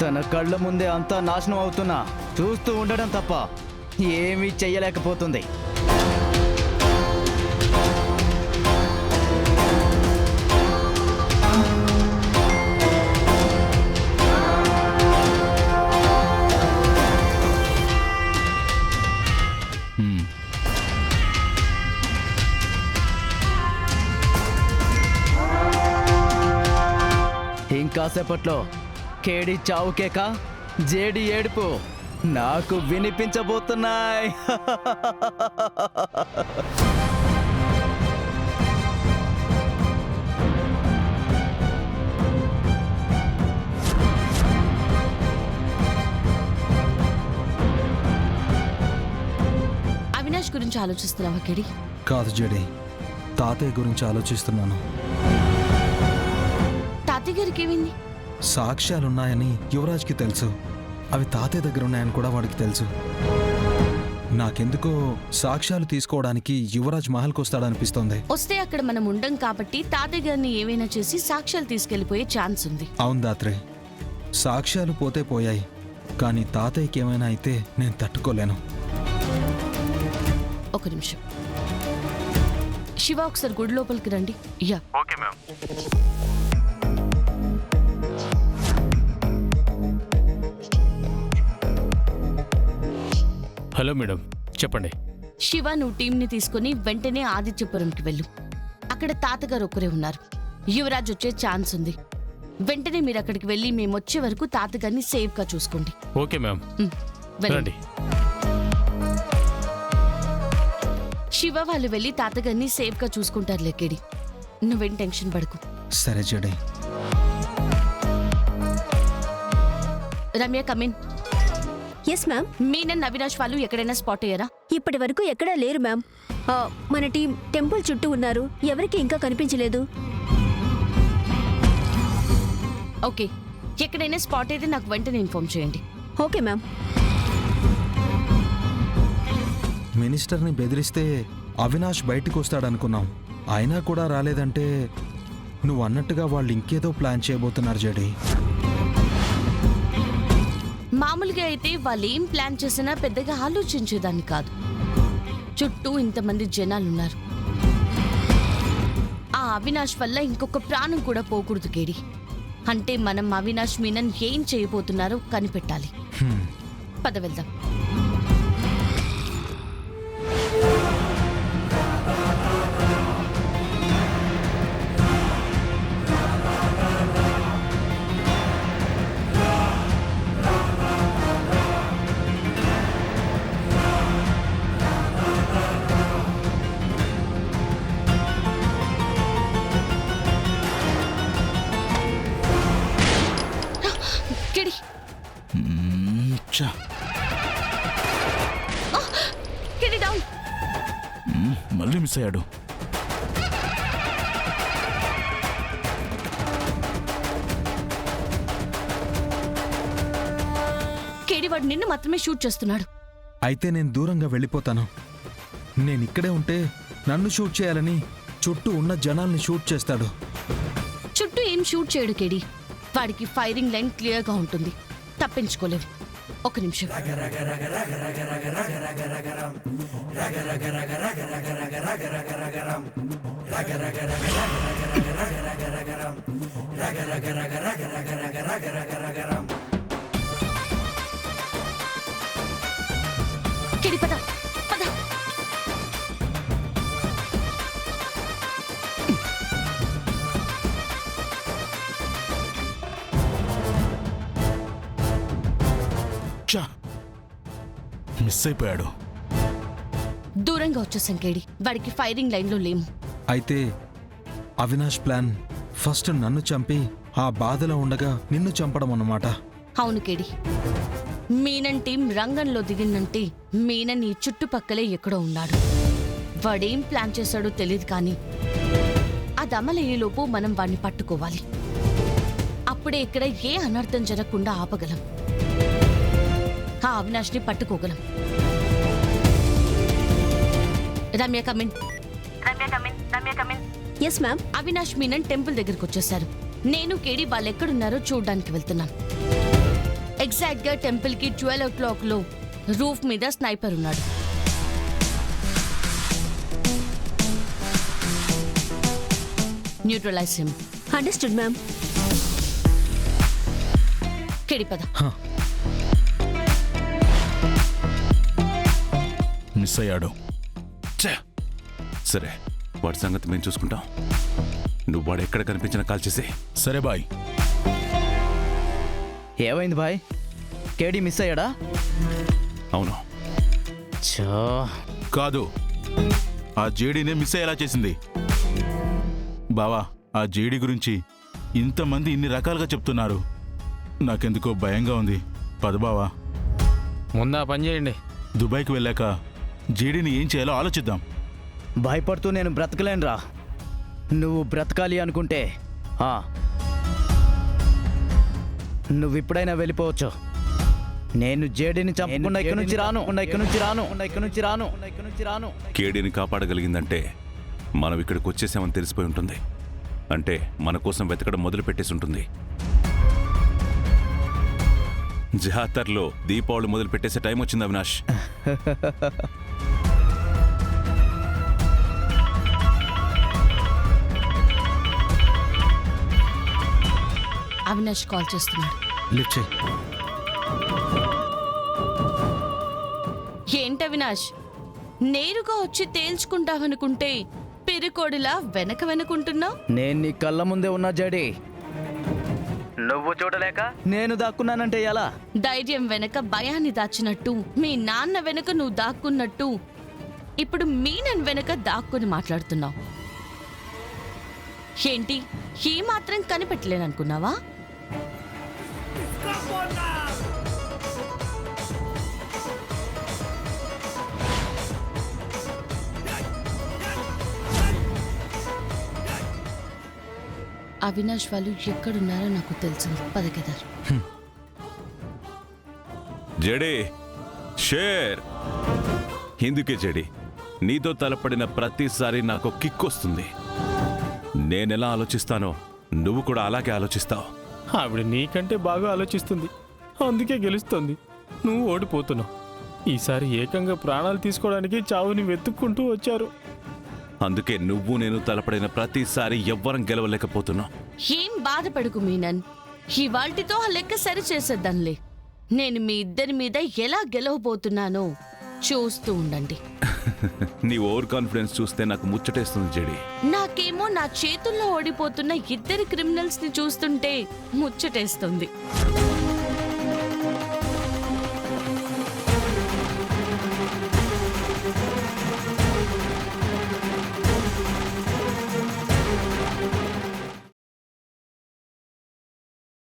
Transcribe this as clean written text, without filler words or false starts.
తన కళ్ళ ముందే అంతా నాశనం అవుతున్నా చూస్తూ ఉండడం తప్ప ఏమీ చెయ్యలేకపోతుంది. ఇంకాసేపట్లో కేడి చావుకేక జేడి ఏడుపు నాకు వినిపించబోతున్నాయి. అవినాష్ గురించి ఆలోచిస్తున్నావా కేడి? కాదు జేడి, తాతయ్య గురించి ఆలోచిస్తున్నాను. తాతయ్య గారికి ఏమైంది? సాక్ష్యాలున్నాయని యువరాజ్కి తెలుసు. అవి తాతయ్య దగ్గర ఉన్నాయని కూడా వాడికి తెలుసు. నాకెందుకో సాక్ష్యాలు తీసుకోవడానికి యువరాజ్ మహల్కి వస్తాడనిపిస్తోంది. వస్తే అక్కడ మనం ఉండం కాబట్టి తాతయ్య గారిని ఏమైనా చేసి సాక్ష్యాలు తీసుకెళ్లిపోయే ఛాన్స్ ఉంది. అవును దాత్రే, సాక్ష్యాలు పోతే పోయాయి, కానీ తాతయ్యకి ఏమైనా అయితే నేను తట్టుకోలేను. ఒక నిమిషం శివ, ఒకసారి గుడి లోపలికి రండి. Yeah okay ma'am. Hello madam, చెప్పండి. శివ, నువ్వు టీంని తీసుకుని వెంటనే ఆదిత్యపురంకి వెళ్ళు. అక్కడ తాతగారు ఒక్కరే ఉన్నారు. యువరాజ్ వచ్చే ఛాన్స్ ఉంది. వెంటనే మీరు అక్కడికి వెళ్ళి మేము వచ్చే వరకు తాతగారిని సేఫ్ గా చూసుకోండి. ఓకే మ్యామ్, వెళ్ళండి. శివ వాళ్ళు వెళ్ళి తాతగారిని సేఫ్ గా చూసుకుంటారు. లెక్కేడి, నువ్వేం టెన్షన్ పడకు. సరే జడే. Ramya, come in. Yes ma'am. Menon Avinash వాళ్ళు ఎక్కడైనా స్పాట్ అయ్యారా? ఇప్పటి వరకు ఎక్కడా లేరు మ్యామ్. మన టీం టెంపుల్ చుట్టూ ఉన్నారు, ఎవరికి ఇంకా కనిపించలేదు. ఓకే, ఎక్కడైనా స్పాట్ అయితే నాకు వెంటనే ఇన్ఫార్మ్ చేయండి. Okay ma'am. మినిస్టర్ని బెదిరిస్తే అవినాష్ బయటికి వస్తాడనుకున్నాం. అయినా కూడా రాలేదంటే నువ్వు అన్నట్టుగా వాళ్ళు ఇంకేదో ప్లాన్ చేయబోతున్నారు జడి. మామూలుగా అయితే వాళ్ళు ఏం ప్లాన్ చేసినా పెద్దగా ఆలోచించేదాన్ని కాదు. చుట్టూ ఇంతమంది జనాలున్నారు. ఆ అవినాష్ వల్ల ఇంకొక ప్రాణం కూడా పోకూడదు కేడి. అంటే మనం అవినాష్ మీనన్ ఏం చేయబోతున్నారో కనిపెట్టాలి. పద వెళ్దాం. మళ్ళీ మిస్ అయ్యాడు. కేడి, వాడు నిన్ను మాత్రమే షూట్ చేస్తున్నాడు. అయితే నేను దూరంగా వెళ్ళిపోతాను. నేనిక్కడే ఉంటే నన్ను షూట్ చేయాలని చుట్టూ ఉన్న జనాల్ని షూట్ చేస్తాడు. చుట్టూ ఏం షూట్ చేయడు కేడి. వాడికి ఫైరింగ్ లైన్ క్లియర్గా ఉంటుంది, తప్పించుకోలేవు. ఒక నిమిషం. కేడి, పద పద. మిస్ అయిపోయాడు. దూరంగా వచ్చేసాం కేడి. వాడికి ఫైరింగ్ లైన్లో లేము. అయితే అవినాష్ ప్లాన్ ఫస్ట్ నన్ను చంపి ఆ బాధలో ఉండగా నిన్ను చంపడం అన్నమాట. అవును కేడి. మీనన్ టీం రంగంలో దిగిందంటే మీనన్ ఈ చుట్టుపక్కలే ఎక్కడో ఉన్నాడు. వాడేం ప్లాన్ చేశాడో తెలియదు, కానీ అది అమలయ్యేలోపు మనం వాడిని పట్టుకోవాలి. అప్పుడే ఇక్కడ ఏ అనర్థం జరగకుండా ఆపగలం. ఆ అవినాష్ని పట్టుకోగలం. Ramya, come in. Yes ma'am. Avinash Menon temple దగ్గరకు వచ్చేసారు. నేను కేడి వాళ్ళెక్కడున్నారో చూడ్డానికి వెళ్తున్నాను. ఎగ్జాక్ట్ గా టెంపుల్ కి 12 o'clock లో రూఫ్ మీద స్నైపర్ ఉన్నాడు. Neutralize him. Understood ma'am. కెడిపద. మిస్ అయ్యాడు. సరే, వాడి సంగతి మేము చూసుకుంటాం. నువ్వు వాడు ఎక్కడ కనిపించినా కాల్ చేసే. సరే బాయ్. ఏమైంది బాయ్? కేడీ మిస్ అయ్యాడా? అవును. చో, కాదు, ఆ జేడీనే మిస్ అయ్యేలా చేసింది. బావా, ఆ జేడీ గురించి ఇంతమంది ఇన్ని రకాలుగా చెప్తున్నారు. నాకెందుకో భయంగా ఉంది. పద బావా, ముందు ఆ పని చేయండి. దుబాయ్కి వెళ్ళాక జేడీని ఏం చేయాలో ఆలోచిద్దాం. భయపడుతూ నేను బ్రతకలేనురా. నువ్వు బ్రతకాలి అనుకుంటే నువ్వు ఇప్పుడైనా వెళ్ళిపోవచ్చు. నేను జేడీని చంపకుండా ఇక్కడి నుంచి రాను. కేడీని కాపాడగలిగిందంటే మనం ఇక్కడికి వచ్చేసామని తెలిసిపోయి ఉంటుంది. అంటే మన కోసం వెతకడం మొదలు పెట్టేసి ఉంటుంది. జాతరలో దీపావళి మొదలు పెట్టేసే టైం వచ్చింది అవినాష్. అవినాష్ కాల్ చేస్తున్నాడు. లిఫ్ట్ చేయి. ఏంటి అవినాష్, నేరుగా వచ్చి తేల్చుకుంటావనుకుంటే పిరికోడిలా వెనకుంటున్నావు. నేను నీ కళ్ళ ముందే ఉన్నా జేడీ. నువ్వు చూడలేక నేను దాక్కున్నానంటే ఎలా? ధైర్యం వెనక భయాన్ని దాచినట్టు, మీ నాన్న వెనక నువ్వు దాక్కున్నట్టు, ఇప్పుడు మీనన్ వెనక దాక్కుని మాట్లాడుతున్నావు. ఏంటి, ఈ మాత్రం కనిపెట్టలేననుకున్నావా? అవినాష్ వాళ్ళు ఎక్కడున్నారో నాకు తెలుసు. పద కేదార్. జడే షేర్. ఇందుకే జడి, నీతో తలపడిన ప్రతిసారి నాకు కిక్ వస్తుంది. నేనెలా ఆలోచిస్తానో నువ్వు కూడా అలాగే ఆలోచిస్తావు. ఆవిడ నీకంటే బాగా ఆలోచిస్తుంది, అందుకే గెలుస్తుంది. నువ్వు ఓడిపోతున్నావు. ఈసారి ఏకంగా ప్రాణాలు తీసుకోవడానికి చావుని వెతుక్కుంటూ వచ్చారు. అందుకే నువ్వు నేను తలపడిన ప్రతిసారి ఎవ్వరం గెలవలేకపోతున్నావు. ఏం బాధపడకు మీనన్, ఇవాల్టితో ఆ లెక్క సరి చేసేద్దాంలే. నేను మీ ఇద్దరి మీద ఎలా గెలవబోతున్నానో చూస్తూ ఉండండి. నీ ఓవర్ కాన్ఫిడెన్స్ చూస్తే నాకు ముచ్చటేస్తుంది జడి. నాకేమో నా చేతుల్లో ఓడిపోతున్న ఇద్దరు క్రిమినల్స్ ని చూస్తుంటే ముచ్చటేస్తుంది.